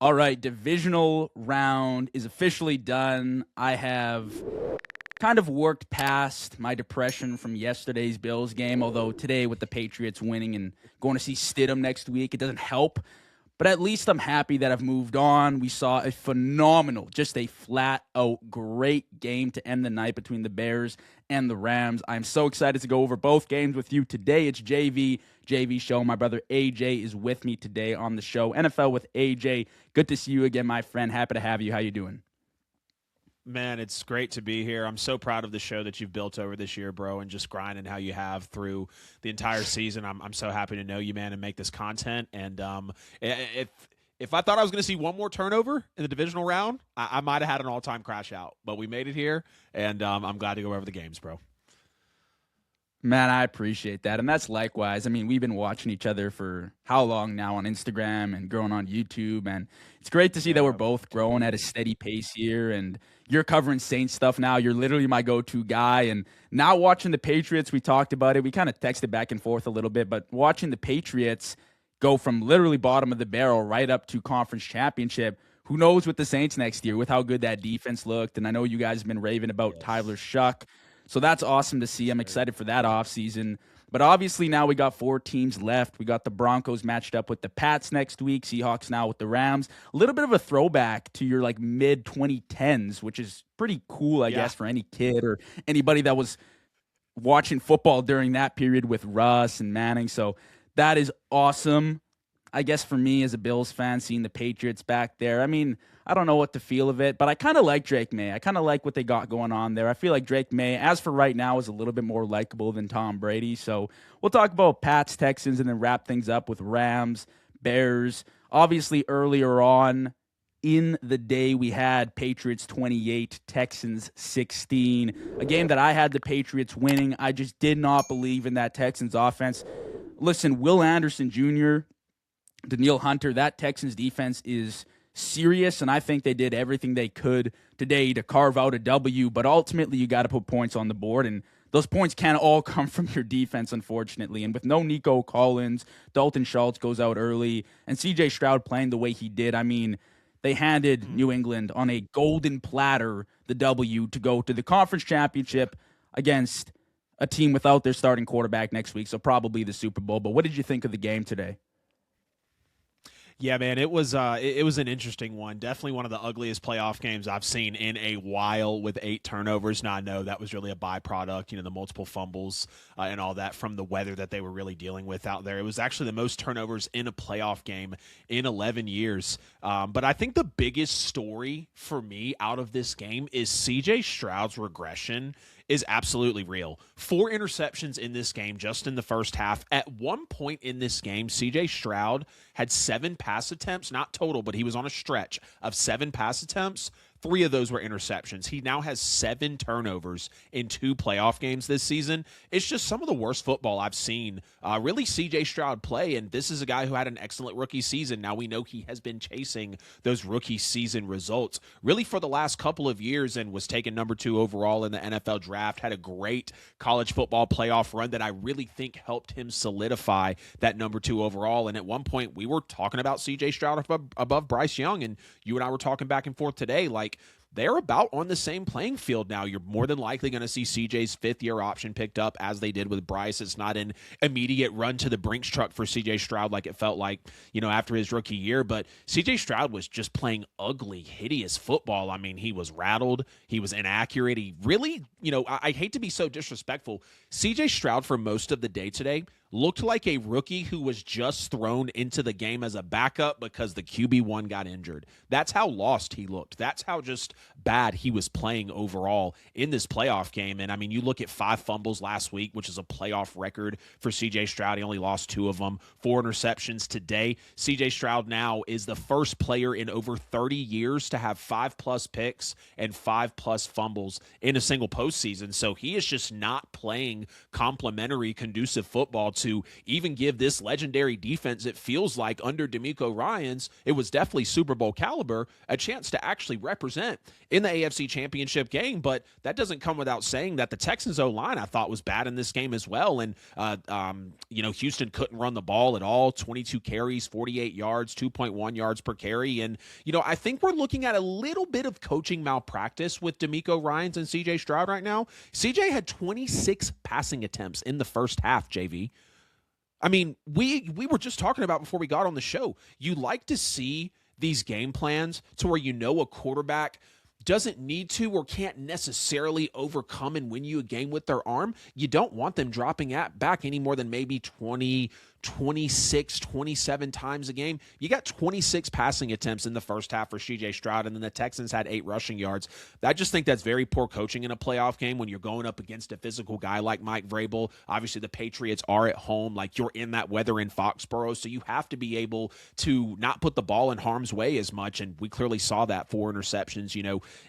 All right, divisional round is officially done. I have kind of worked past my depression from yesterday's Bills game, although today with the Patriots winning and going to see Stidham next week, it doesn't help. But at least I'm happy that I've moved on. We saw a phenomenal, just a flat out great game to end the night between the Bears and the Rams. I'm so excited to go over both games with you today. It's JV Show. My brother AJ is with me today on the show. NFL with AJ. Good to see you again, my friend. Happy to have you. How you doing? Man, it's great to be here. I'm so proud of the show that you've built over this year, bro, and just grinding how you have through the entire season. I'm so happy to know you, man, and make this content. And if I thought I was going to see one more turnover in the divisional round, I might have had an all-time crash out. But we made it here, and I'm glad to go over the games, bro. Man, I appreciate that. And that's likewise. I mean, we've been watching each other for how long now on Instagram and growing on YouTube. And it's great to see that we're both growing at a steady pace here. And you're covering Saints stuff now. You're literally my go-to guy. And now watching the Patriots, we talked about it. We kind of texted back and forth a little bit. But watching the Patriots go from literally bottom of the barrel right up to conference championship, who knows with the Saints next year with how good that defense looked. And I know you guys have been raving about Tyler Shuck. So that's awesome to see. I'm excited for that offseason. But obviously now we got 4 teams left. We got the Broncos matched up with the Pats next week. Seahawks now with the Rams. A little bit of a throwback to your like mid 2010s, which is pretty cool, I guess, for any kid or anybody that was watching football during that period with Russ and Manning. So that is awesome. I guess for me as a Bills fan, seeing the Patriots back there, I mean, I don't know what to feel of it, but I kind of like Drake Maye. I kind of like what they got going on there. I feel like Drake Maye, as for right now, is a little bit more likable than Tom Brady. So we'll talk about Pats, Texans, and then wrap things up with Rams, Bears. Obviously, earlier on in the day, we had Patriots 28, Texans 16. A game that I had the Patriots winning. I just did not believe in that Texans offense. Listen, Will Anderson Jr., Daniil Hunter, that Texans defense is serious, and I think they did everything they could today to carve out a W, but ultimately you got to put points on the board, and those points can't all come from your defense, unfortunately. And with no Nico Collins, Dalton Schultz goes out early, and CJ Stroud playing the way he did, I mean, they handed New England on a golden platter the W to go to the conference championship against a team without their starting quarterback next week, so probably the Super Bowl. But what did you think of the game today? Yeah, man, it was an interesting one. Definitely one of the ugliest playoff games I've seen in a while with 8 turnovers. Now, I know that was really a byproduct, the multiple fumbles and all that from the weather that they were really dealing with out there. It was actually the most turnovers in a playoff game in 11 years. But I think the biggest story for me out of this game is CJ Stroud's regression is absolutely real. 4 interceptions in this game just in the first half. At one point in this game, CJ Stroud had 7 pass attempts, not total, but he was on a stretch of 7 pass attempts. 3 of those were interceptions. He now has 7 turnovers in 2 playoff games this season. It's just some of the worst football I've seen really CJ Stroud play, and this is a guy who had an excellent rookie season. Now we know he has been chasing those rookie season results really for the last couple of years and was taken number 2 overall in the NFL draft, had a great college football playoff run that I really think helped him solidify that number 2 overall. And at one point we were talking about CJ Stroud above Bryce Young, and you and I were talking back and forth today, like, they're about on the same playing field now. You're more than likely going to see CJ's 5th-year option picked up as they did with Bryce. It's not an immediate run to the Brinks truck for CJ Stroud like it felt like, after his rookie year. But CJ Stroud was just playing ugly, hideous football. I mean, he was rattled. He was inaccurate. He really, I hate to be so disrespectful. CJ Stroud for most of the day today looked like a rookie who was just thrown into the game as a backup because the QB1 got injured. That's how lost he looked. That's how just bad he was playing overall in this playoff game. And I mean, you look at 5 fumbles last week, which is a playoff record for CJ Stroud. He only lost 2 of them. 4 interceptions today. CJ Stroud now is the first player in over 30 years to have 5+ picks and 5+ fumbles in a single postseason. So he is just not playing complementary, conducive football to even give this legendary defense, it feels like under DeMeco Ryans, it was definitely Super Bowl caliber, a chance to actually represent in the AFC Championship game. But that doesn't come without saying that the Texans O-line I thought was bad in this game as well. And, Houston couldn't run the ball at all, 22 carries, 48 yards, 2.1 yards per carry. And, I think we're looking at a little bit of coaching malpractice with DeMeco Ryans and CJ Stroud right now. CJ had 26 passing attempts in the first half, JV. I mean, we were just talking about before we got on the show. You like to see these game plans to where a quarterback doesn't need to or can't necessarily overcome and win you a game with their arm. You don't want them dropping back any more than maybe 20, 26, 27 times a game. You got 26 passing attempts in the first half for CJ Stroud, and then the Texans had 8 rushing yards. I just think that's very poor coaching in a playoff game when you're going up against a physical guy like Mike Vrabel. Obviously, the Patriots are at home. Like, you're in that weather in Foxborough, so you have to be able to not put the ball in harm's way as much, and we clearly saw that 4 interceptions,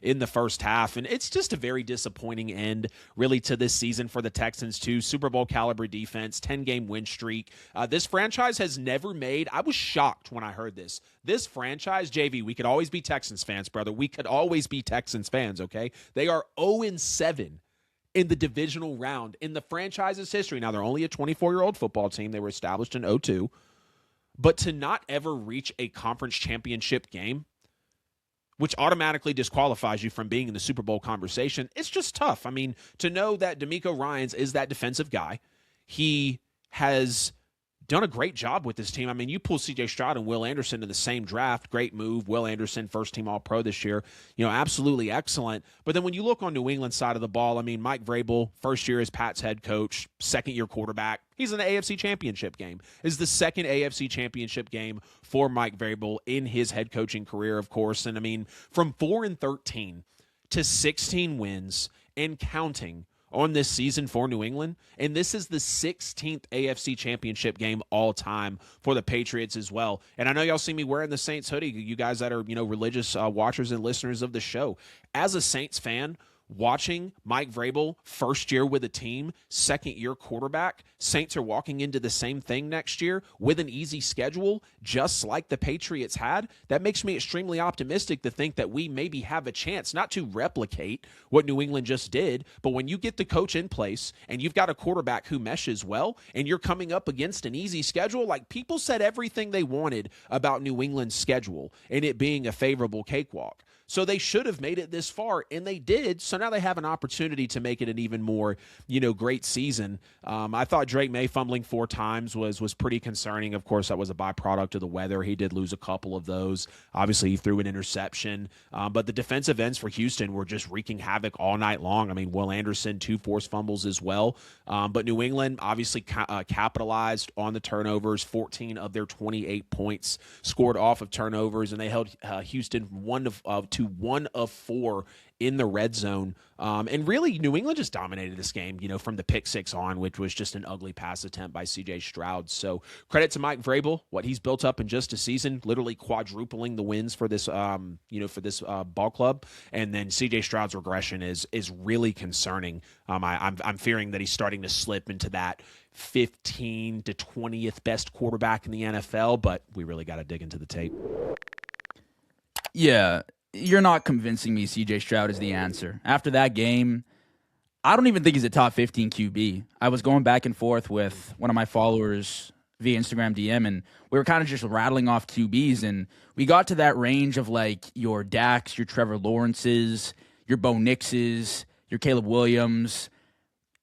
in the first half. And it's just a very disappointing end, really, to this season for the Texans, too. Super Bowl caliber defense, 10-game win streak. This franchise has never made, I was shocked when I heard this. This franchise, JV, we could always be Texans fans, brother. We could always be Texans fans, okay? They are 0-7 in the divisional round in the franchise's history. Now, they're only a 24-year-old football team. They were established in 2002. But to not ever reach a conference championship game, which automatically disqualifies you from being in the Super Bowl conversation, it's just tough. I mean, to know that DeMeco Ryans is that defensive guy. He has done a great job with this team. I mean, you pull CJ Stroud and Will Anderson in the same draft. Great move. Will Anderson, first-team All-Pro this year. Absolutely excellent. But then when you look on New England's side of the ball, I mean, Mike Vrabel, first year as Pat's head coach, second-year quarterback. He's in the AFC Championship game. This is the second AFC Championship game for Mike Vrabel in his head coaching career, of course. And, I mean, from 4-13 to 16 wins and counting on this season for New England, and this is the 16th AFC Championship game all time for the Patriots as well. And I know y'all see me wearing the Saints hoodie, you guys that are, religious watchers and listeners of the show. As a Saints fan, watching Mike Vrabel, first year with a team, second year quarterback, Saints are walking into the same thing next year with an easy schedule, just like the Patriots had. That makes me extremely optimistic to think that we maybe have a chance, not to replicate what New England just did, but when you get the coach in place and you've got a quarterback who meshes well and you're coming up against an easy schedule, like people said everything they wanted about New England's schedule and it being a favorable cakewalk. So they should have made it this far, and they did. So now they have an opportunity to make it an even more, great season. I thought Drake Maye fumbling 4 times was pretty concerning. Of course, that was a byproduct of the weather. He did lose a couple of those. Obviously, he threw an interception. But the defensive ends for Houston were just wreaking havoc all night long. I mean, Will Anderson, 2 forced fumbles as well. But New England obviously capitalized on the turnovers. 14 of their 28 points scored off of turnovers, and they held Houston 1 of 4 in the red zone. And really, New England just dominated this game, from the pick 6 on, which was just an ugly pass attempt by CJ Stroud. So credit to Mike Vrabel, what he's built up in just a season, literally quadrupling the wins for this, ball club. And then CJ Stroud's regression is really concerning. I'm fearing that he's starting to slip into that 15 to 20th best quarterback in the NFL, but we really got to dig into the tape. Yeah. You're not convincing me CJ Stroud is the answer. After that game, I don't even think he's a top 15 QB. I was going back and forth with one of my followers via Instagram DM, and we were kind of just rattling off QBs, and we got to that range of like your Dax, your Trevor Lawrences, your Bo Nixes, your Caleb Williams.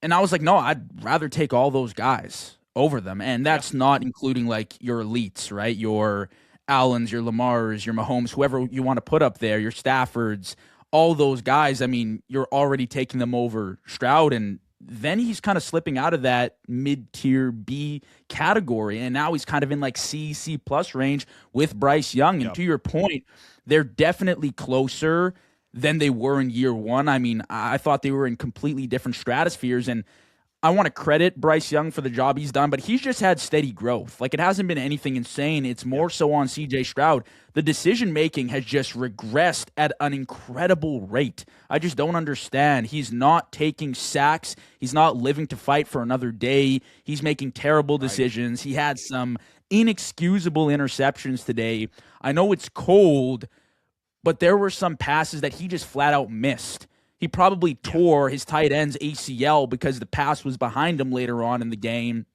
And I was like, no, I'd rather take all those guys over them. And that's not including like your elites, right? Your Allens, your Lamars, your Mahomes, whoever you want to put up there, your Staffords, all those guys. I mean, you're already taking them over Stroud, and then he's kind of slipping out of that mid-tier B category, and now he's kind of in like C plus range with Bryce Young. And to your point, they're definitely closer than they were in year one. I mean, I thought they were in completely different stratospheres, and I want to credit Bryce Young for the job he's done, but he's just had steady growth. Like, it hasn't been anything insane. It's more so on CJ Stroud. The decision-making has just regressed at an incredible rate. I just don't understand. He's not taking sacks. He's not living to fight for another day. He's making terrible decisions. He had some inexcusable interceptions today. I know it's cold, but there were some passes that he just flat out missed. He probably tore his tight end's ACL because the pass was behind him later on in the game,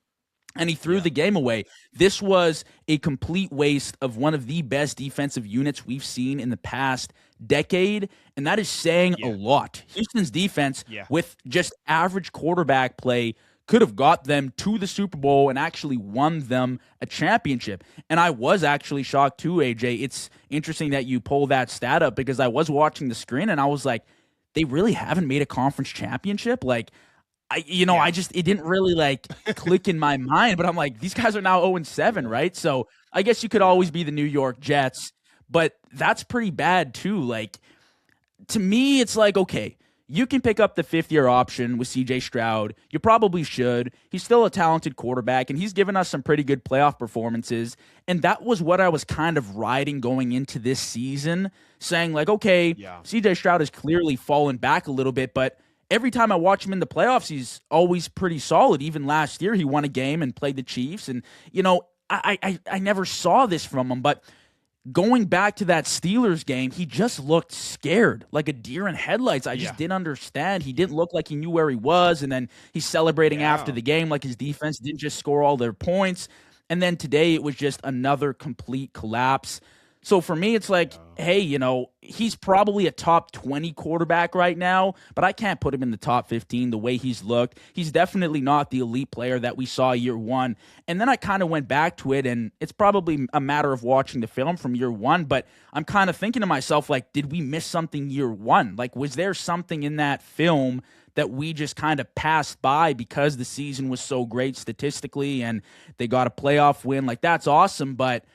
and he threw the game away. This was a complete waste of one of the best defensive units we've seen in the past decade, and that is saying a lot. Houston's defense, with just average quarterback play, could have got them to the Super Bowl and actually won them a championship. And I was actually shocked too, AJ. It's interesting that you pull that stat up because I was watching the screen and I was like, they really haven't made a conference championship? Like, it didn't really like click in my mind, but I'm like, these guys are now 0-7, right? So I guess you could always be the New York Jets, but that's pretty bad too. Like, to me, it's like, okay, you can pick up the fifth-year option with CJ Stroud. You probably should. He's still a talented quarterback, and he's given us some pretty good playoff performances. And that was what I was kind of riding going into this season, saying like, okay, CJ Stroud has clearly fallen back a little bit, but every time I watch him in the playoffs, he's always pretty solid. Even last year, he won a game and played the Chiefs. And, I never saw this from him, but going back to that Steelers game, he just looked scared, like a deer in headlights. I just didn't understand. He didn't look like he knew where he was, and then he's celebrating after the game like his defense didn't just score all their points. And then today it was just another complete collapse. So for me, it's like, hey, he's probably a top 20 quarterback right now, but I can't put him in the top 15 the way he's looked. He's definitely not the elite player that we saw year one. And then I kind of went back to it, and it's probably a matter of watching the film from year one, but I'm kind of thinking to myself, like, did we miss something year one? Like, was there something in that film that we just kind of passed by because the season was so great statistically and they got a playoff win? Like, that's awesome, but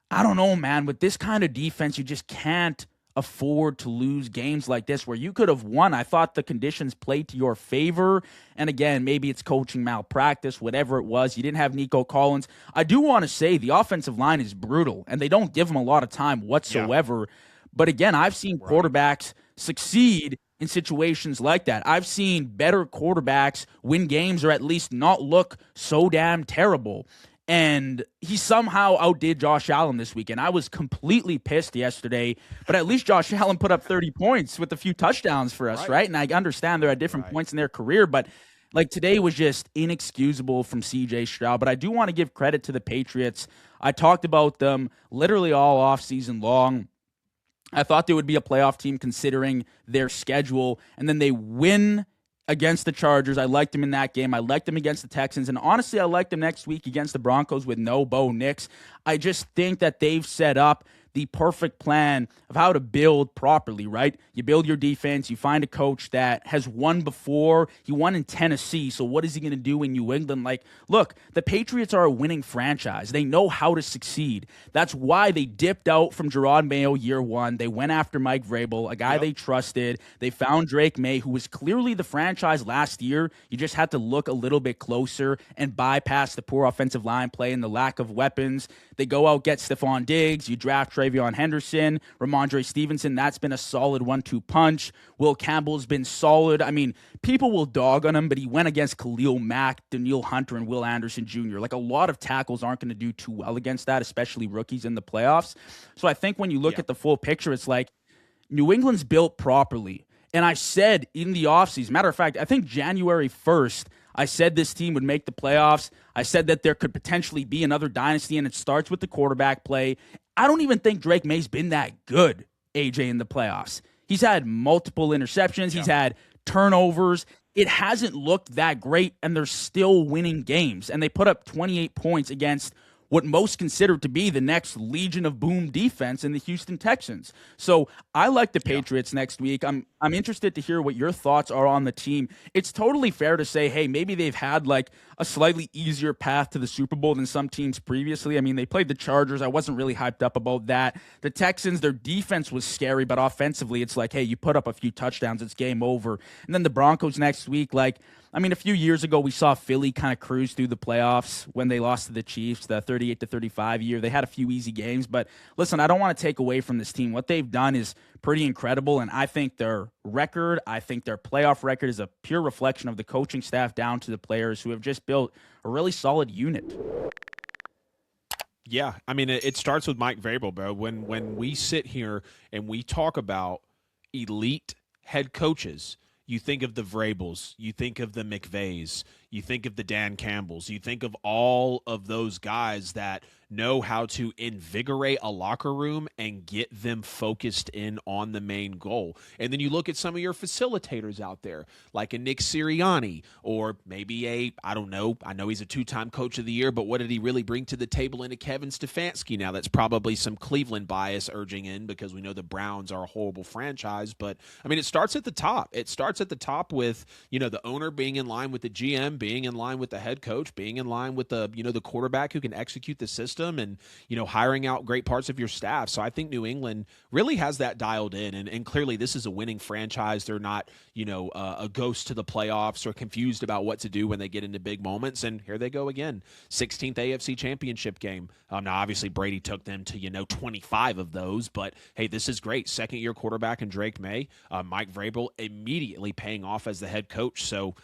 I don't know, man. With this kind of defense, you just can't afford to lose games like this where you could have won. I thought the conditions played to your favor. And again, maybe it's coaching malpractice, whatever it was. You didn't have Nico Collins. I do want to say the offensive line is brutal, and they don't give him a lot of time whatsoever. But again, I've seen quarterbacks succeed in situations like that. I've seen better quarterbacks win games or at least not look so damn terrible. And he somehow outdid Josh Allen this weekend. I was completely pissed yesterday, but at least Josh Allen put up 30 points with a few touchdowns for us, right? And I understand they're at different points in their career, but like today was just inexcusable from CJ Stroud. But I do want to give credit to the Patriots. I talked about them literally all offseason long. I thought they would be a playoff team considering their schedule, and then they win against the Chargers. I liked them in that game. I liked them against the Texans. And honestly, I liked them next week against the Broncos with no Bo Nix. I just think that they've set up the perfect plan of how to build properly, right? You build your defense. You find a coach that has won before. He won in Tennessee. So what is he going to do in New England? Like, look, the Patriots are a winning franchise. They know how to succeed. That's why they dipped out from Gerard Mayo year one. They went after Mike Vrabel, a guy they trusted. They found Drake Maye, who was clearly the franchise last year. You just had to look a little bit closer and bypass the poor offensive line play and the lack of weapons. They go out, get Stephon Diggs. You draft Travion Henderson, Ramondre Stevenson. That's been a solid 1-2 punch. Will Campbell's been solid. I mean, people will dog on him, but he went against Khalil Mack, Danielle Hunter, and Will Anderson Jr. Like, a lot of tackles aren't going to do too well against that, especially rookies in the playoffs. So I think when you look at the full picture, it's like New England's built properly. And I said in the offseason, matter of fact, I think January 1st, I said this team would make the playoffs. I said that there could potentially be another dynasty, and it starts with the quarterback play. I don't even think Drake May's been that good, AJ, in the playoffs. He's had multiple interceptions. He's had turnovers. It hasn't looked that great, and they're still winning games. And they put up 28 points against what most consider to be the next Legion of Boom defense in the Houston Texans. So I like the Patriots next week. I'm interested to hear what your thoughts are on the team. It's totally fair to say, hey, maybe they've had like a slightly easier path to the Super Bowl than some teams previously. I mean, they played the Chargers. I wasn't really hyped up about that. The Texans, their defense was scary, but offensively, it's like, hey, you put up a few touchdowns, it's game over. And then the Broncos next week, like, I mean, a few years ago, we saw Philly kind of cruise through the playoffs when they lost to the Chiefs, the 38-35 year. They had a few easy games, but listen, I don't want to take away from this team. What they've done is pretty incredible, and I think their record, I think their playoff record is a pure reflection of the coaching staff down to the players who have just built a really solid unit. Yeah, I mean, it starts with Mike Vrabel, bro. When we sit here and we talk about elite head coaches, you think of the Vrabels, you think of the McVays, you think of the Dan Campbells, you think of all of those guys that know how to invigorate a locker room and get them focused in on the main goal. And then you look at some of your facilitators out there, like a Nick Sirianni, or maybe I know he's a two-time coach of the year, but what did he really bring to the table in a Kevin Stefanski? Now, that's probably some Cleveland bias urging in because we know the Browns are a horrible franchise, but I mean, it starts at the top. It starts at the top with, the owner being in line with the GM, being in line with the head coach, being in line with the quarterback who can execute the system, and hiring out great parts of your staff. So I think New England really has that dialed in, and clearly this is a winning franchise. They're not a ghost to the playoffs or confused about what to do when they get into big moments. And here they go again, 16th AFC Championship game. Now obviously Brady took them to 25 of those, but hey, this is great. Second year quarterback in Drake Maye, Mike Vrabel immediately paying off as the head coach. So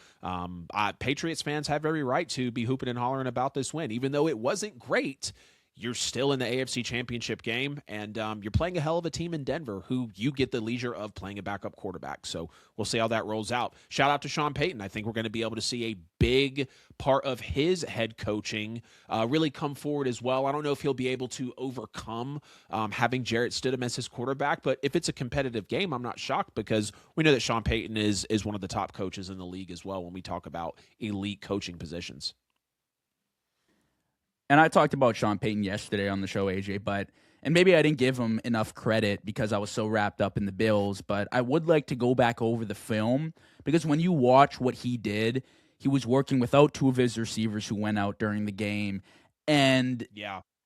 Patriots fans have every right to be hooping and hollering about this win, even though it wasn't great. You're still in the AFC Championship game, and you're playing a hell of a team in Denver who you get the leisure of playing a backup quarterback. So we'll see how that rolls out. Shout out to Sean Payton. I think we're going to be able to see a big part of his head coaching really come forward as well. I don't know if he'll be able to overcome having Jarrett Stidham as his quarterback, but if it's a competitive game, I'm not shocked because we know that Sean Payton is one of the top coaches in the league as well when we talk about elite coaching positions. And I talked about Sean Payton yesterday on the show, AJ, and maybe I didn't give him enough credit because I was so wrapped up in the Bills, but I would like to go back over the film because when you watch what he did, he was working without two of his receivers who went out during the game. And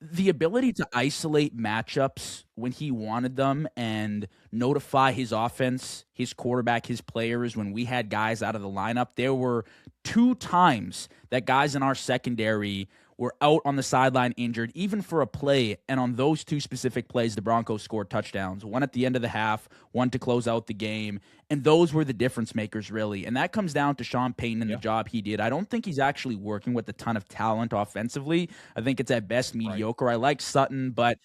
the ability to isolate matchups when he wanted them and notify his offense, his quarterback, his players when we had guys out of the lineup. There were 2 times that guys in our secondary were out on the sideline injured, even for a play. And on those 2 specific plays, the Broncos scored touchdowns, one at the end of the half, one to close out the game. And those were the difference makers, really. And that comes down to Sean Payton and the job he did. I don't think he's actually working with a ton of talent offensively. I think it's at best mediocre. Right. I like Sutton, but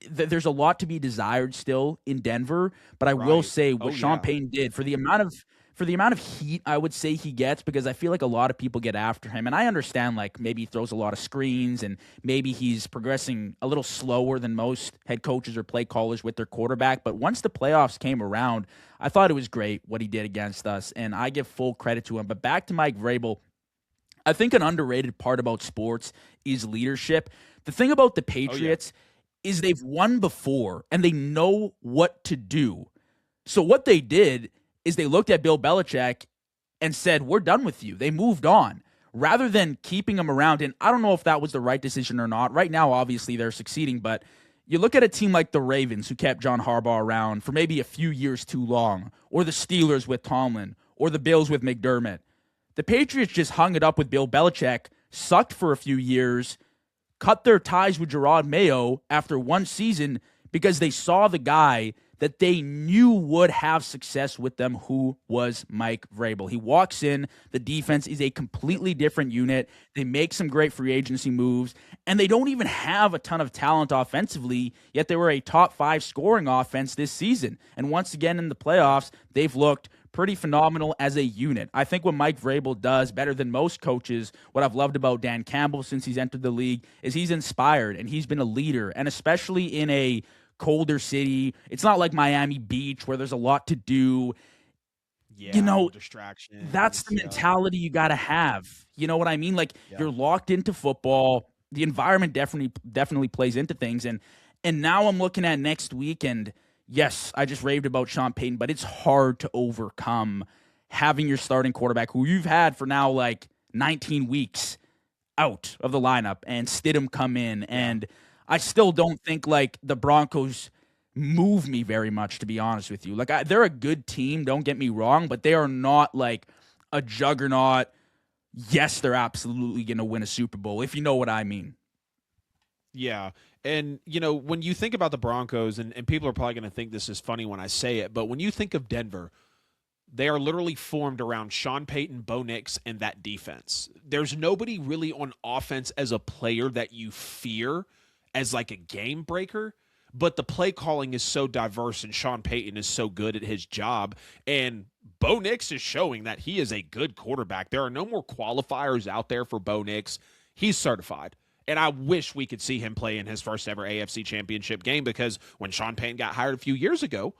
there's a lot to be desired still in Denver. But I will say what Sean Payton did for the amount of heat I would say he gets, because I feel like a lot of people get after him. And I understand, like, maybe he throws a lot of screens and maybe he's progressing a little slower than most head coaches or play callers with their quarterback. But once the playoffs came around, I thought it was great what he did against us, and I give full credit to him. But back to Mike Vrabel, I think an underrated part about sports is leadership. The thing about the Patriots is they've won before and they know what to do. So what they did is they looked at Bill Belichick and said, we're done with you. They moved on rather than keeping him around. And I don't know if that was the right decision or not. Right now, obviously, they're succeeding. But you look at a team like the Ravens, who kept John Harbaugh around for maybe a few years too long, or the Steelers with Tomlin, or the Bills with McDermott. The Patriots just hung it up with Bill Belichick, sucked for a few years, cut their ties with Gerard Mayo after one season because they saw the guy that they knew would have success with them, who was Mike Vrabel. He walks in, the defense is a completely different unit. They make some great free agency moves, and they don't even have a ton of talent offensively, yet they were a top 5 scoring offense this season. And once again in the playoffs, they've looked pretty phenomenal as a unit. I think what Mike Vrabel does better than most coaches, what I've loved about Dan Campbell since he's entered the league, is he's inspired and he's been a leader, and especially in a colder city. It's not like Miami Beach where there's a lot to do. Distraction. That's the mentality you got to have. You know what I mean? Like, you're locked into football. The environment definitely plays into things. And now I'm looking at next week, and yes, I just raved about Sean Payton, but it's hard to overcome having your starting quarterback, who you've had for now like 19 weeks, out of the lineup, and Stidham come in. And I still don't think like the Broncos move me very much, to be honest with you. Like, they're a good team, don't get me wrong, but they are not like a juggernaut yes, they're absolutely going to win a Super Bowl, if you know what I mean. Yeah. And, when you think about the Broncos, and people are probably going to think this is funny when I say it, but when you think of Denver, they are literally formed around Sean Payton, Bo Nix, and that defense. There's nobody really on offense as a player that you fear as like a game breaker, but the play calling is so diverse and Sean Payton is so good at his job. And Bo Nix is showing that he is a good quarterback. There are no more qualifiers out there for Bo Nix. He's certified. And I wish we could see him play in his first ever AFC Championship game, because when Sean Payton got hired a few years ago,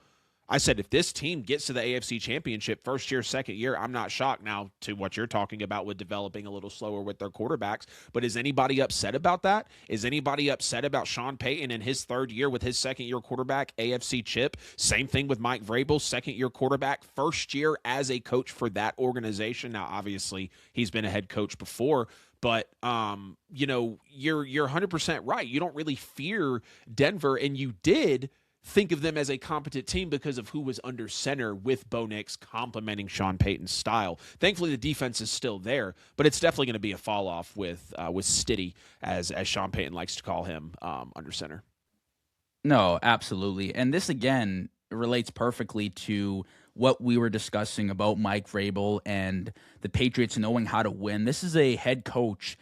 I said, if this team gets to the AFC Championship first year, second year, I'm not shocked. Now, to what you're talking about with developing a little slower with their quarterbacks, but is anybody upset about that? Is anybody upset about Sean Payton in his third year with his second-year quarterback, AFC chip? Same thing with Mike Vrabel, second-year quarterback, first year as a coach for that organization. Now, obviously, he's been a head coach before, but, you're 100% right. You don't really fear Denver, and you did think of them as a competent team because of who was under center with Bo Nix complementing Sean Payton's style. Thankfully, the defense is still there, but it's definitely going to be a fall off with Stiddy, as Sean Payton likes to call him, under center. No, absolutely. And this, again, relates perfectly to what we were discussing about Mike Vrabel and the Patriots knowing how to win. This is a head coach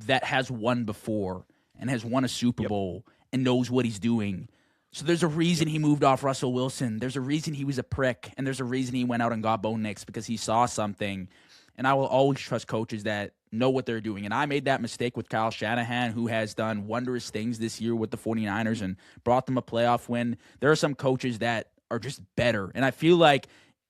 that has won before and has won a Super Bowl and knows what he's doing. So there's a reason he moved off Russell Wilson. There's a reason he was a prick, and there's a reason he went out and got Bo Nix, because he saw something. And I will always trust coaches that know what they're doing. And I made that mistake with Kyle Shanahan, who has done wondrous things this year with the 49ers and brought them a playoff win. There are some coaches that are just better. And I feel like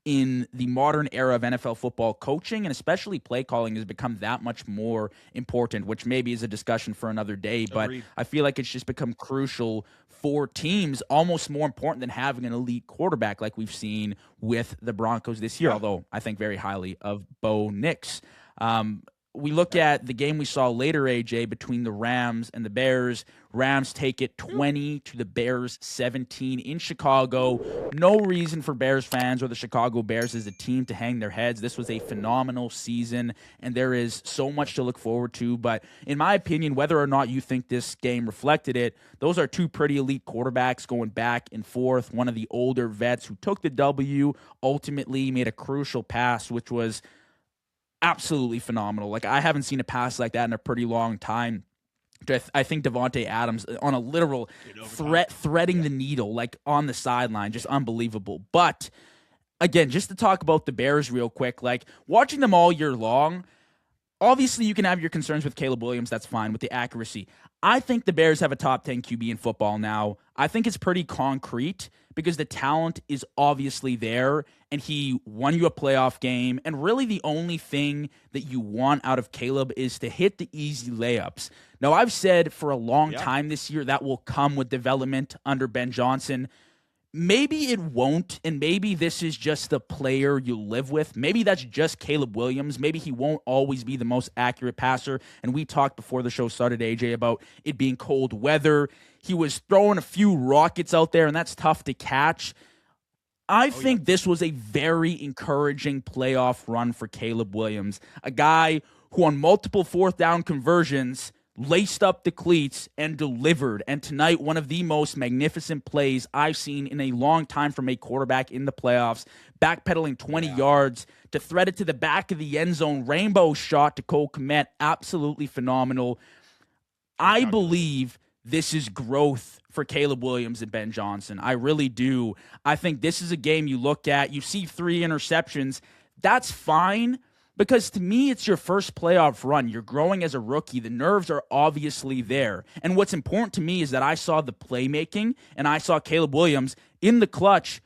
in the modern era of NFL football, coaching and especially play calling has become that much more important, which maybe is a discussion for another day. But Agreed. I feel like it's just become crucial for teams, almost more important than having an elite quarterback like we've seen with the Broncos this year, although I think very highly of Bo Nix. We look at the game we saw later, AJ, between the Rams and the Bears. Rams take it 20 to the Bears 17 in Chicago. No reason for Bears fans or the Chicago Bears as a team to hang their heads. This was a phenomenal season, and there is so much to look forward to. But in my opinion, whether or not you think this game reflected it, those are two pretty elite quarterbacks going back and forth. One of the older vets who took the W ultimately made a crucial pass, which was absolutely phenomenal. Like, I haven't seen a pass like that in a pretty long time. I think Devontae Adams on a literal threading the needle, like on the sideline, just unbelievable. But again, just to talk about the Bears real quick, like watching them all year long, obviously you can have your concerns with Caleb Williams. That's fine with the accuracy. I think the Bears have a top 10 QB in football now. I think it's pretty concrete because the talent is obviously there, and he won you a playoff game. And really the only thing that you want out of Caleb is to hit the easy layups. Now, I've said for a long time this year that will come with development under Ben Johnson. Maybe it won't, and maybe this is just the player you live with. Maybe that's just Caleb Williams. Maybe he won't always be the most accurate passer. And we talked before the show started, AJ, about it being cold weather. He was throwing a few rockets out there, and that's tough to catch. I think this was a very encouraging playoff run for Caleb Williams, a guy who on multiple fourth down conversions laced up the cleats and delivered. And tonight, one of the most magnificent plays I've seen in a long time from a quarterback in the playoffs, backpedaling 20 yards to thread it to the back of the end zone, rainbow shot to Cole Kmet, absolutely phenomenal. I believe this is growth for Caleb Williams and Ben Johnson. I really do. I think this is a game you look at, you see 3 interceptions. That's fine, because to me, it's your first playoff run. You're growing as a rookie. The nerves are obviously there. And what's important to me is that I saw the playmaking, and I saw Caleb Williams in the clutch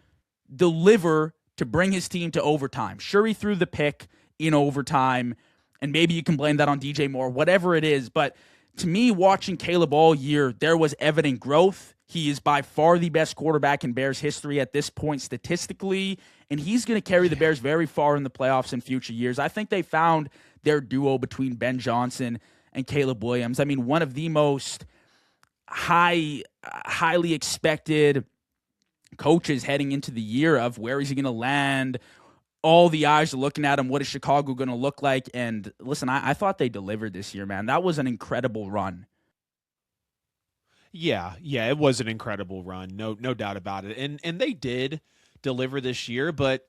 deliver to bring his team to overtime. Sure, he threw the pick in overtime, and maybe you can blame that on DJ Moore, whatever it is. But to me, watching Caleb all year, there was evident growth. He is by far the best quarterback in Bears history at this point statistically, and he's going to carry the Bears very far in the playoffs in future years. I think they found their duo between Ben Johnson and Caleb Williams. I mean, one of the most highly expected coaches heading into the year of where is he going to land, all the eyes are looking at him. What is Chicago going to look like? And listen, I thought they delivered this year, man. That was an incredible run. Yeah, it was an incredible run. No doubt about it. And they did deliver this year, but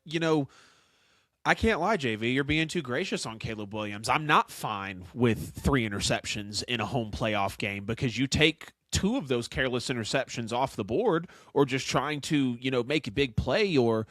I can't lie, JV. You're being too gracious on Caleb Williams. I'm not fine with 3 interceptions in a home playoff game, because you take 2 of those careless interceptions off the board, or just trying to, make a big play, or,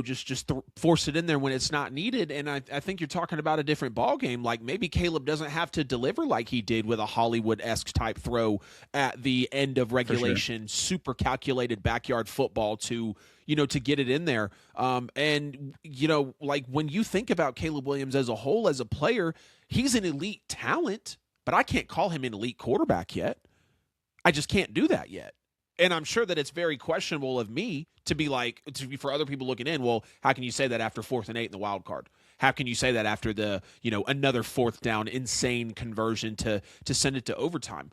just force it in there when it's not needed. And I think you're talking about a different ball game. Like, maybe Caleb doesn't have to deliver like he did with a Hollywood-esque type throw at the end of regulation, super calculated backyard football to get it in there. Like, when you think about Caleb Williams as a whole, as a player, he's an elite talent, but I can't call him an elite quarterback yet. I just can't do that yet. And I'm sure that it's very questionable of me to be for other people looking in, well, how can you say that after 4th and 8 in the wild card? How can you say that after the, another 4th down insane conversion to send it to overtime?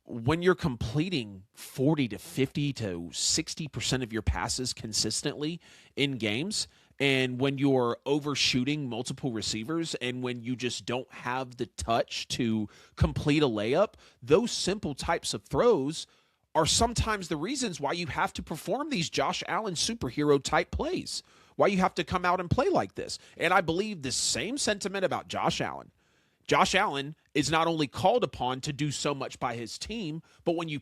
When you're completing 40 to 50 to 60% of your passes consistently in games, and when you're overshooting multiple receivers, and when you just don't have the touch to complete a layup, those simple types of throws are sometimes the reasons why you have to perform these Josh Allen superhero type plays, why you have to come out and play like this. And I believe the same sentiment about Josh Allen. Josh Allen is not only called upon to do so much by his team, but when you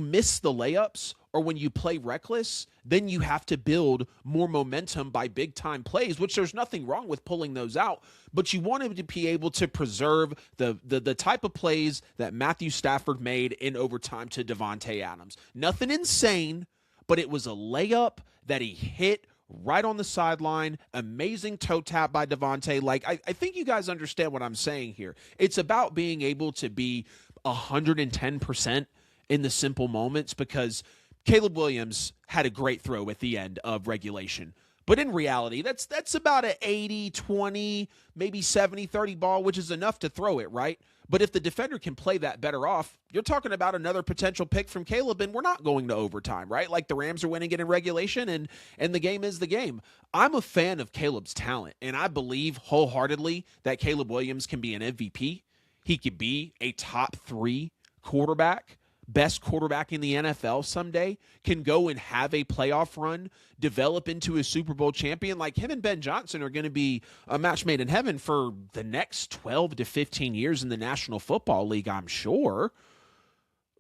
miss the layups, or when you play reckless, then you have to build more momentum by big time plays, which there's nothing wrong with pulling those out, but you want him to be able to preserve the type of plays that Matthew Stafford made in overtime to Davante Adams. Nothing insane, but it was a layup that he hit right on the sideline. Amazing toe tap by Davante. Like, I think you guys understand what I'm saying here. It's about being able to be 110% in the simple moments, because Caleb Williams had a great throw at the end of regulation. But in reality, that's about an 80-20, maybe 70-30 ball, which is enough to throw it, right? But if the defender can play that better off, you're talking about another potential pick from Caleb, and we're not going to overtime, right? Like, the Rams are winning it in regulation, and the game is the game. I'm a fan of Caleb's talent, and I believe wholeheartedly that Caleb Williams can be an MVP. He could be a top 3 quarterback, best quarterback in the NFL someday, can go and have a playoff run, develop into a Super Bowl champion. Like, him and Ben Johnson are going to be a match made in heaven for the next 12 to 15 years in the National Football League, I'm sure.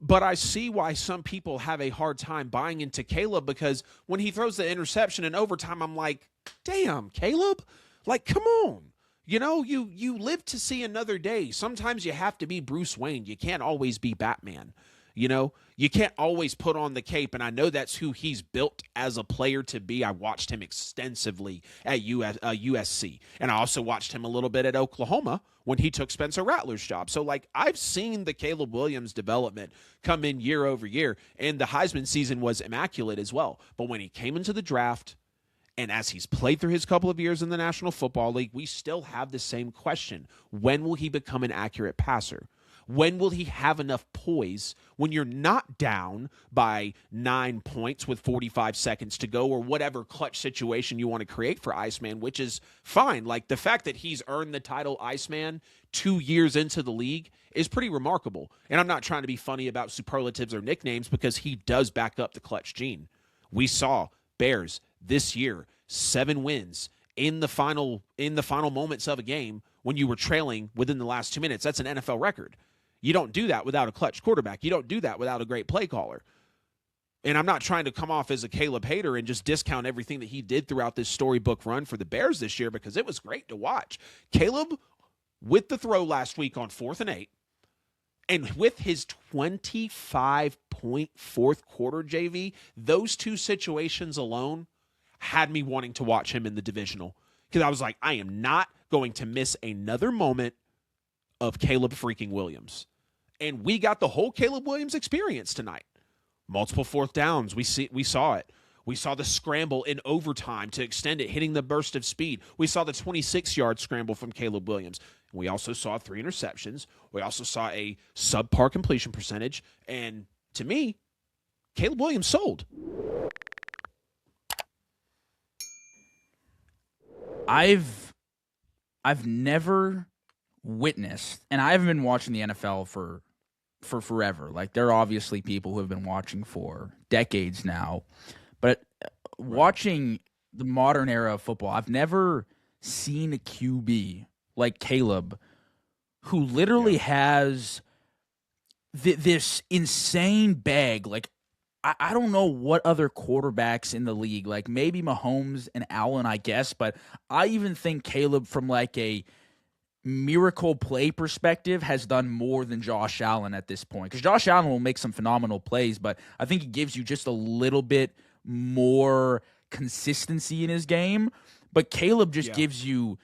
But I see why some people have a hard time buying into Caleb, because when he throws the interception in overtime, I'm like, damn, Caleb? Like, come on. You live to see another day. Sometimes you have to be Bruce Wayne. You can't always be Batman. You can't always put on the cape, and I know that's who he's built as a player to be. I watched him extensively at USC, and I also watched him a little bit at Oklahoma when he took Spencer Rattler's job. So, I've seen the Caleb Williams development come in year over year, and the Heisman season was immaculate as well. But when he came into the draft, and as he's played through his couple of years in the National Football League, we still have the same question. When will he become an accurate passer? When will he have enough poise when you're not down by 9 points with 45 seconds to go, or whatever clutch situation you want to create for Iceman, which is fine. Like, the fact that he's earned the title Iceman 2 years into the league is pretty remarkable. And I'm not trying to be funny about superlatives or nicknames, because he does back up the clutch gene. We saw Bears this year, 7 wins in the final moments of a game when you were trailing within the last 2 minutes. That's an NFL record. You don't do that without a clutch quarterback. You don't do that without a great play caller. And I'm not trying to come off as a Caleb hater and just discount everything that he did throughout this storybook run for the Bears this year, because it was great to watch. Caleb, with the throw last week on 4th and 8, and with his 25-point fourth quarter, JV, those 2 situations alone had me wanting to watch him in the divisional, because I was like, I am not going to miss another moment of Caleb freaking Williams. And we got the whole Caleb Williams experience tonight. Multiple 4th downs. We saw it. We saw the scramble in overtime to extend it, hitting the burst of speed. We saw the 26-yard scramble from Caleb Williams. We also saw 3 interceptions. We also saw a subpar completion percentage. And to me, Caleb Williams sold. I've never witnessed, and I haven't been watching the NFL for forever. Like, there are obviously people who have been watching for decades now, but Right. watching the modern era of football, I've never seen a QB like Caleb who Yeah. literally has this insane bag. Like, I don't know what other quarterbacks in the league, like maybe Mahomes and Allen, I guess, but I even think Caleb, from like a miracle play perspective, has done more than Josh Allen at this point. Because Josh Allen will make some phenomenal plays, but I think he gives you just a little bit more consistency in his game. But Caleb just Yeah. gives you,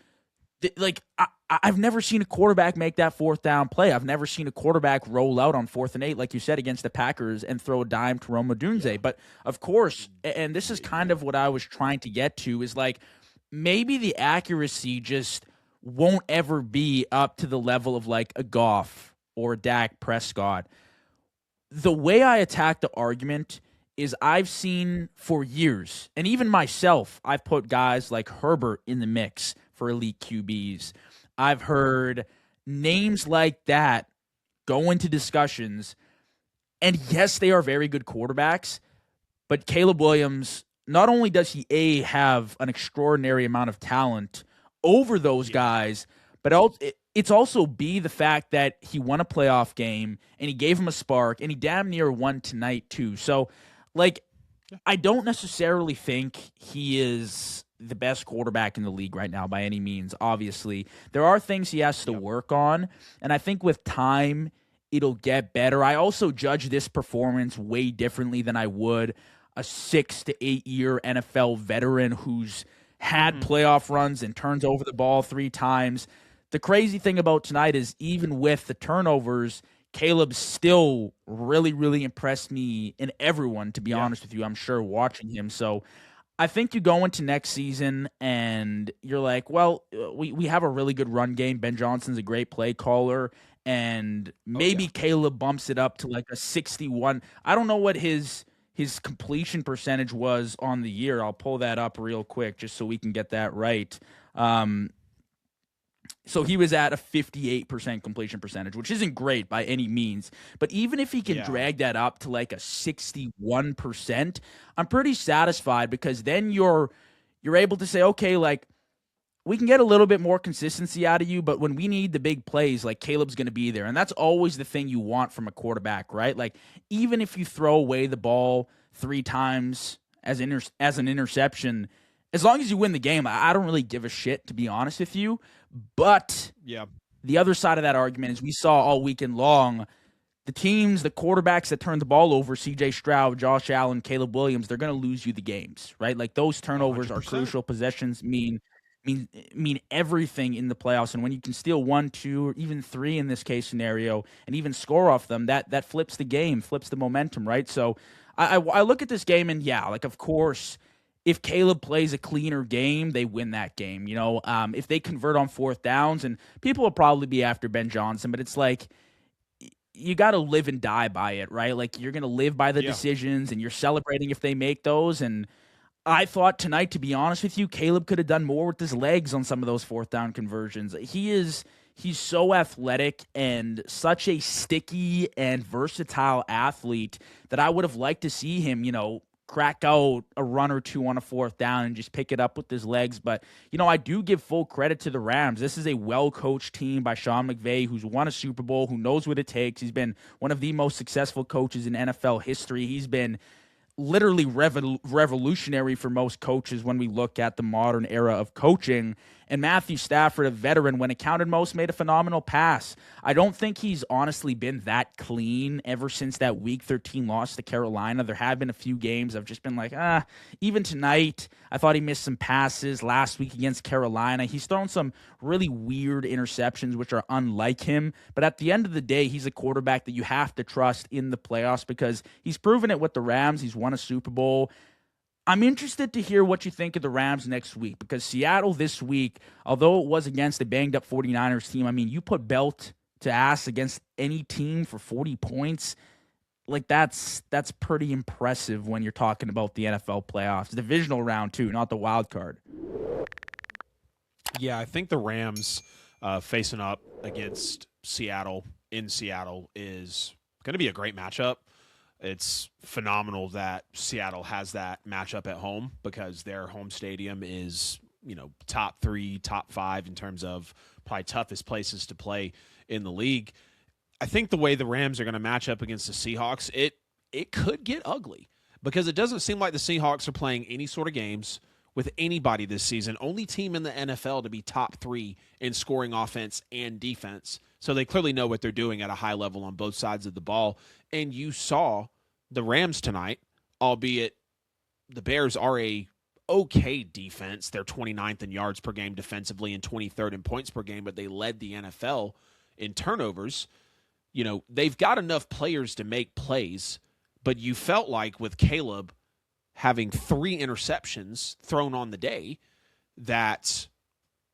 like, I've never seen a quarterback make that fourth down play. I've never seen a quarterback roll out on 4th and 8, like you said, against the Packers and throw a dime to Rome Yeah. Odunze. But of course, and this is kind of what I was trying to get to, is like maybe the accuracy just won't ever be up to the level of like a Goff or a Dak Prescott. The way I attack the argument is I've seen for years, and even myself, I've put guys like Herbert in the mix for elite QBs. I've heard names like that go into discussions, and yes, they are very good quarterbacks, but Caleb Williams, not only does he have an extraordinary amount of talent over those Yeah. guys, but it's also B, the fact that he won a playoff game and he gave him a spark, and he damn near won tonight too. So, like, Yeah. I don't necessarily think he is the best quarterback in the league right now by any means. Obviously, there are things he has to Yep. work on, and I think with time it'll get better. I also judge this performance way differently than I would a 6 to 8 year NFL veteran who's had Mhm. playoff runs and turns over the ball 3 times. The crazy thing about tonight is, even with the turnovers, Caleb still really, really impressed me and everyone, to be Yeah. honest with you, I'm sure, watching him. So I think you go into next season and you're like, well, we have a really good run game. Ben Johnson's a great play caller. And Oh yeah. maybe Caleb bumps it up to like a 61. I don't know what his completion percentage was on the year. I'll pull that up real quick just so we can get that right. Um, so he was at a 58% completion percentage, which isn't great by any means. But even if he can Yeah. drag that up to like a 61%, I'm pretty satisfied, because then you're able to say, okay, like, we can get a little bit more consistency out of you, but when we need the big plays, like, Caleb's going to be there. And that's always the thing you want from a quarterback, right? Like, even if you throw away the ball 3 times as an interception, as long as you win the game, I don't really give a shit, to be honest with you. But Yeah. the other side of that argument is, we saw all weekend long, the quarterbacks that turn the ball over, CJ Stroud, Josh Allen, Caleb Williams, they're going to lose you the games, right? Like, those turnovers are 100%. crucial. Possessions mean everything in the playoffs. And when you can steal 1, 2, or even 3 in this case scenario, and even score off them, that flips the game, flips the momentum, right? So I look at this game, and yeah, like, of course, if Caleb plays a cleaner game, they win that game. If they convert on 4th downs, and people will probably be after Ben Johnson, but it's like, you got to live and die by it, right? Like, you're going to live by the Yeah. decisions, and you're celebrating if they make those. And I thought tonight, to be honest with you, Caleb could have done more with his legs on some of those 4th down conversions. He's so athletic and such a sticky and versatile athlete that I would have liked to see him, crack out a run or two on a 4th down and just pick it up with his legs. But, I do give full credit to the Rams. This is a well-coached team by Sean McVay, who's won a Super Bowl, who knows what it takes. He's been one of the most successful coaches in NFL history. He's been literally revolutionary for most coaches when we look at the modern era of coaching. And Matthew Stafford, a veteran, when it counted most, made a phenomenal pass. I don't think he's honestly been that clean ever since that Week 13 loss to Carolina. There have been a few games I've just been like, even tonight, I thought he missed some passes last week against Carolina. He's thrown some really weird interceptions, which are unlike him. But at the end of the day, he's a quarterback that you have to trust in the playoffs, because he's proven it with the Rams. He's won a Super Bowl. I'm interested to hear what you think of the Rams next week, because Seattle this week, although it was against a banged-up 49ers team, I mean, you put belt to ass against any team for 40 points. Like, that's pretty impressive when you're talking about the NFL playoffs. Divisional round, too, not the wild card. Yeah, I think the Rams facing up against Seattle in Seattle is going to be a great matchup. It's phenomenal that Seattle has that matchup at home because their home stadium is, top 3, top 5 in terms of probably toughest places to play in the league. I think the way the Rams are going to match up against the Seahawks, it could get ugly because it doesn't seem like the Seahawks are playing any sort of games with anybody this season. Only team in the NFL to be top 3 in scoring offense and defense. So they clearly know what they're doing at a high level on both sides of the ball. And you saw the Rams tonight, albeit the Bears are a okay defense. They're 29th in yards per game defensively and 23rd in points per game, but they led the NFL in turnovers. They've got enough players to make plays, but you felt like with Caleb having 3 interceptions thrown on the day that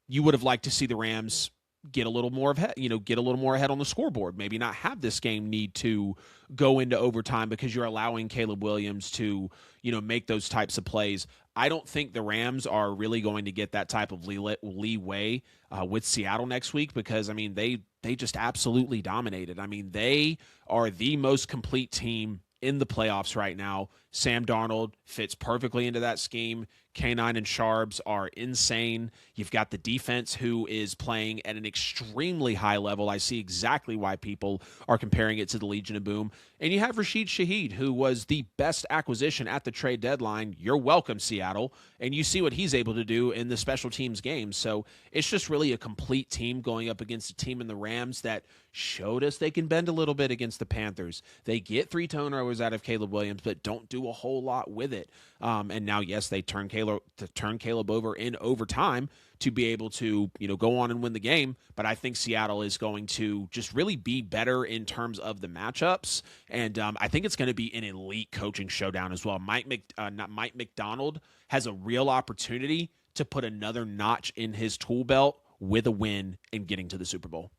you would have liked to see the Rams get a little more ahead on the scoreboard. Maybe not have this game need to go into overtime because you're allowing Caleb Williams to, make those types of plays. I don't think the Rams are really going to get that type of leeway with Seattle next week because, they just absolutely dominated. They are the most complete team in the playoffs right now. Sam Darnold fits perfectly into that scheme. K9 and Sharps are insane. You've got the defense who is playing at an extremely high level. I see exactly why people are comparing it to the Legion of Boom. And you have Rashid Shaheed, who was the best acquisition at the trade deadline. You're welcome, Seattle. And you see what he's able to do in the special teams games. So it's just really a complete team going up against a team in the Rams that showed us they can bend a little bit against the Panthers. They get 3 turnovers out of Caleb Williams, but don't do a whole lot with it. And now, yes, they turn Caleb over in overtime to be able to, go on and win the game. But I think Seattle is going to just really be better in terms of the matchups. And I think it's going to be an elite coaching showdown as well. Mike Macdonald has a real opportunity to put another notch in his tool belt with a win in getting to the Super Bowl.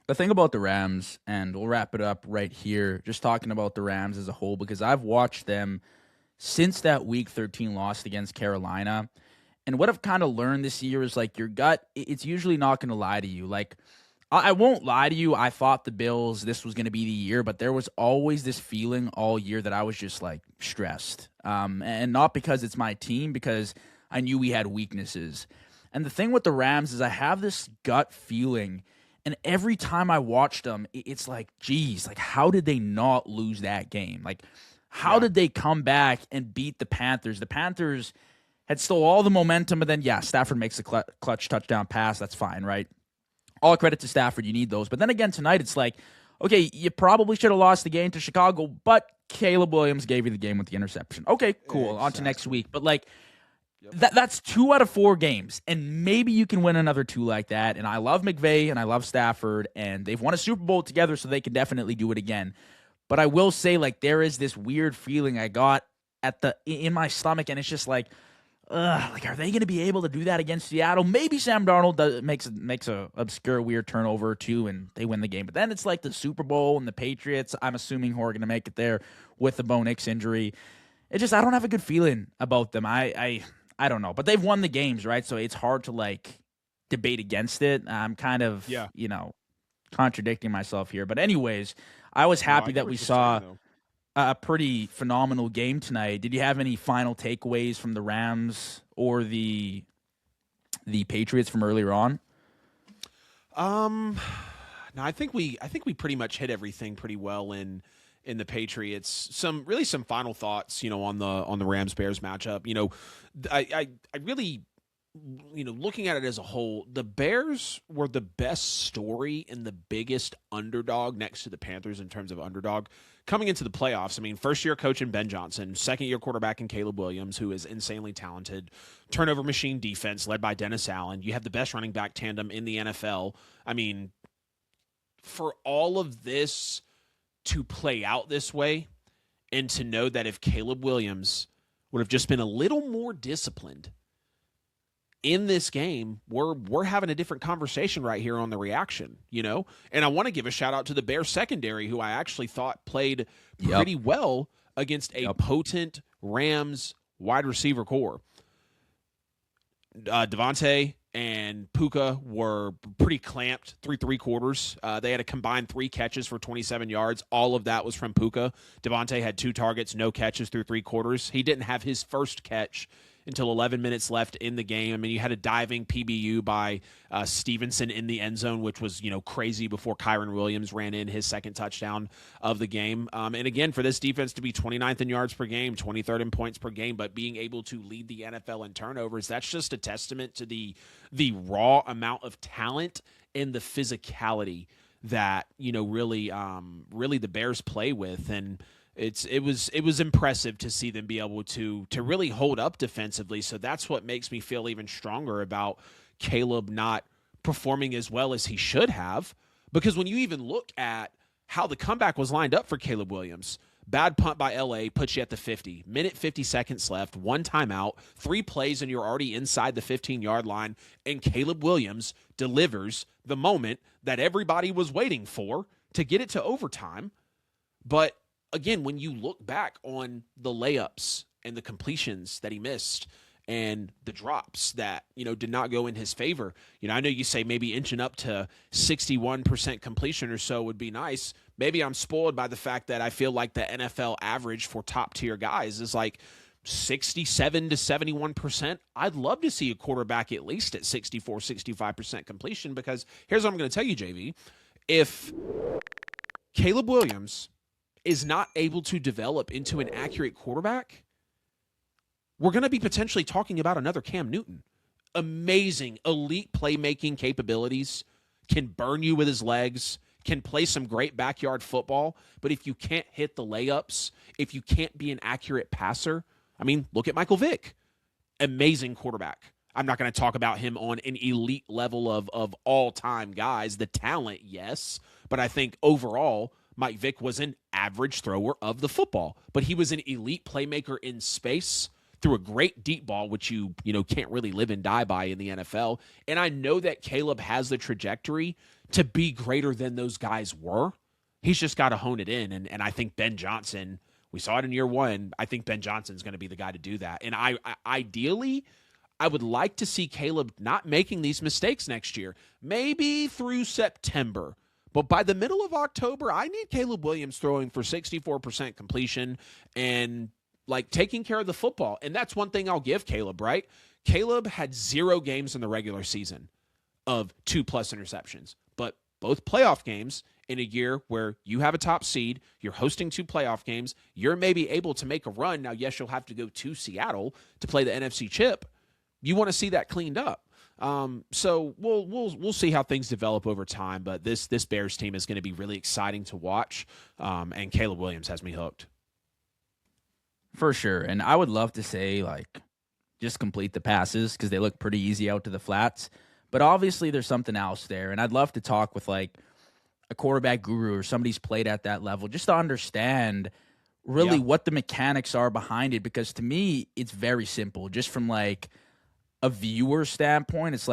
The thing about the Rams, and we'll wrap it up right here, just talking about the Rams as a whole, because I've watched them since that Week 13 loss against Carolina. And what I've kind of learned this year is, your gut, it's usually not going to lie to you. I won't lie to you. I thought the Bills, this was going to be the year, but there was always this feeling all year that I was just, stressed. And not because it's my team, because I knew we had weaknesses. And the thing with the Rams is I have this gut feeling, and every time I watch them, it's geez, how did they not lose that game? How did they come back and beat the Panthers? The Panthers had stole all the momentum, but then, Stafford makes a clutch touchdown pass. That's fine, right? All credit to Stafford. You need those. But then again, tonight, it's okay, you probably should have lost the game to Chicago, but Caleb Williams gave you the game with the interception. Okay, cool. Exactly. On to next week. But, that's 2 out of 4 games, and maybe you can win another 2 like that. And I love McVay, and I love Stafford, and they've won a Super Bowl together, so they can definitely do it again. But I will say, there is this weird feeling I got in my stomach, and it's just are they going to be able to do that against Seattle? Maybe Sam Darnold makes a obscure, weird turnover or 2, and they win the game. But then it's the Super Bowl and the Patriots, I'm assuming, who are going to make it there with the Bo Nix injury. I don't have a good feeling about them. I don't know. But they've won the games, right? So it's hard to, debate against it. I'm kind of, contradicting myself here. But anyways, I was happy that we saw a pretty phenomenal game tonight. Did you have any final takeaways from the Rams or the Patriots from earlier on? No, I think we pretty much hit everything pretty well in the Patriots. Some final thoughts, on the Rams Bears matchup. I really, looking at it as a whole, the Bears were the best story and the biggest underdog next to the Panthers in terms of underdog coming into the playoffs. First-year coach in Ben Johnson, second-year quarterback in Caleb Williams, who is insanely talented, turnover machine defense led by Dennis Allen. You have the best running back tandem in the NFL. For all of this to play out this way, and to know that if Caleb Williams would have just been a little more disciplined in this game, we're having a different conversation right here on the reaction, And I want to give a shout out to the Bears secondary, who I actually thought played pretty well against a potent Rams wide receiver core. Devontae and Puka were pretty clamped through three quarters. They had a combined 3 catches for 27 yards. All of that was from Puka. Devontae had 2 targets, no catches through 3 quarters. He didn't have his first catch until 11 minutes left in the game. I mean, you had a diving PBU by Stevenson in the end zone, which was, crazy before Kyron Williams ran in his second touchdown of the game. And again, for this defense to be 29th in yards per game, 23rd in points per game, but being able to lead the NFL in turnovers, that's just a testament to the raw amount of talent and the physicality that, really the Bears play with. And it was impressive to see them be able to really hold up defensively. So that's what makes me feel even stronger about Caleb not performing as well as he should have. Because when you even look at how the comeback was lined up for Caleb Williams, bad punt by LA puts you at the 50. Minute 50 seconds left, 1 timeout, 3 plays, and you're already inside the 15-yard line. And Caleb Williams delivers the moment that everybody was waiting for to get it to overtime. But again, when you look back on the layups and the completions that he missed and the drops that, did not go in his favor, I know you say maybe inching up to 61% completion or so would be nice. Maybe I'm spoiled by the fact that I feel like the NFL average for top tier guys is like 67 to 71%. I'd love to see a quarterback at least at 64, 65% completion, because here's what I'm going to tell you, JV. If Caleb Williams is not able to develop into an accurate quarterback, we're going to be potentially talking about another Cam Newton. Amazing, elite playmaking capabilities, can burn you with his legs, can play some great backyard football, but if you can't hit the layups, if you can't be an accurate passer, I mean, look at Michael Vick. Amazing quarterback. I'm not going to talk about him on an elite level of all-time guys. The talent, yes, but I think overall, Mike Vick was an average thrower of the football, but he was an elite playmaker in space, threw a great deep ball, which you can't really live and die by in the NFL. And I know that Caleb has the trajectory to be greater than those guys were. He's just got to hone it in. And I think Ben Johnson, we saw it in year 1. I think Ben Johnson's going to be the guy to do that. And ideally, I would like to see Caleb not making these mistakes next year, maybe through September. But by the middle of October, I need Caleb Williams throwing for 64% completion and taking care of the football. And that's one thing I'll give Caleb, right? Caleb had 0 games in the regular season of 2+ interceptions, but both playoff games in a year where you have a top seed, you're hosting 2 playoff games, you're maybe able to make a run. Now, yes, you'll have to go to Seattle to play the NFC Chip. You want to see that cleaned up. So we'll see how things develop over time, but this Bears team is going to be really exciting to watch. And Caleb Williams has me hooked. For sure. And I would love to say, just complete the passes because they look pretty easy out to the flats. But obviously there's something else there. And I'd love to talk with, a quarterback guru or somebody who's played at that level just to understand really what the mechanics are behind it. Because to me, it's very simple. Just from, a viewer standpoint, it's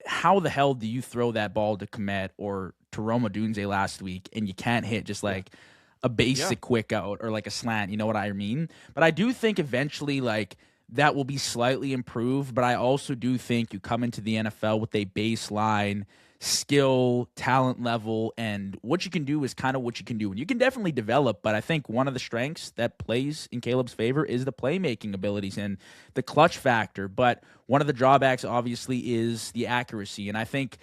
how the hell do you throw that ball to Komet or to Roma Dunze last week and you can't hit just a basic quick out or a slant, you know what I mean? But I do think eventually that will be slightly improved, but I also do think you come into the NFL with a baseline skill, talent level, and what you can do is kind of what you can do. And you can definitely develop, but I think one of the strengths that plays in Caleb's favor is the playmaking abilities and the clutch factor. But one of the drawbacks obviously is the accuracy, and I think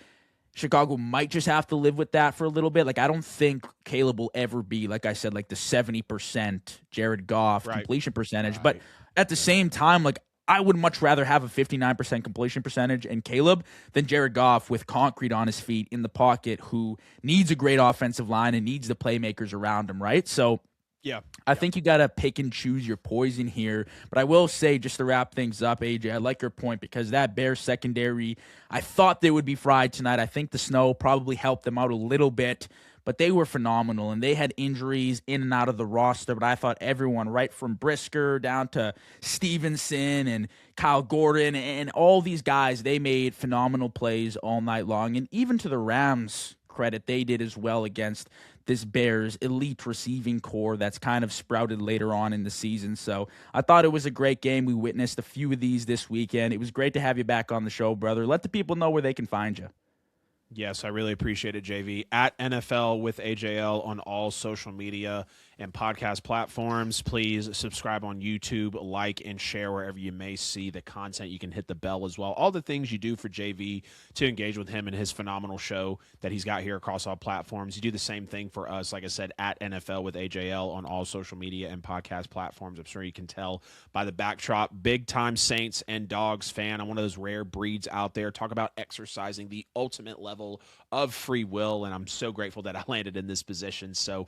Chicago might just have to live with that for a little bit. I don't think Caleb will ever be, like I said, the 70% Jared Goff completion percentage. Right. But at the same time, I would much rather have a 59% completion percentage in Caleb than Jared Goff with concrete on his feet in the pocket who needs a great offensive line and needs the playmakers around him, right? So I think you got to pick and choose your poison here. But I will say, just to wrap things up, AJ, I like your point because that Bears secondary, I thought they would be fried tonight. I think the snow probably helped them out a little bit, but they were phenomenal, and they had injuries in and out of the roster. But I thought everyone, right from Brisker down to Stevenson and Kyle Gordon and all these guys, they made phenomenal plays all night long. And even to the Rams' credit, they did as well against this Bears elite receiving core that's kind of sprouted later on in the season. So I thought it was a great game. We witnessed a few of these this weekend. It was great to have you back on the show, brother. Let the people know where they can find you. Yes, I really appreciate it, JV. At NFL with AJL on all social media and podcast platforms. Please subscribe on YouTube, like, and share wherever you may see the content. You can hit the bell as well. All the things you do for JV to engage with him and his phenomenal show that he's got here across all platforms. You do the same thing for us, like I said, at NFL with AJL on all social media and podcast platforms. I'm sure you can tell by the backdrop. Big-time Saints and Dogs fan. I'm one of those rare breeds out there. Talk about exercising the ultimate level of free will, and I'm so grateful that I landed in this position. So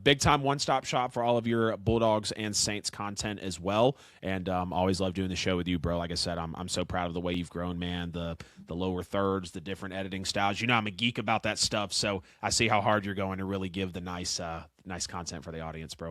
big-time one-stop shop for all of your Bulldogs and Saints content as well. And always love doing the show with you, bro. Like I said, I'm so proud of the way you've grown, man. The lower thirds, the different editing styles. You know I'm a geek about that stuff, so I see how hard you're going to really give the nice content for the audience, bro.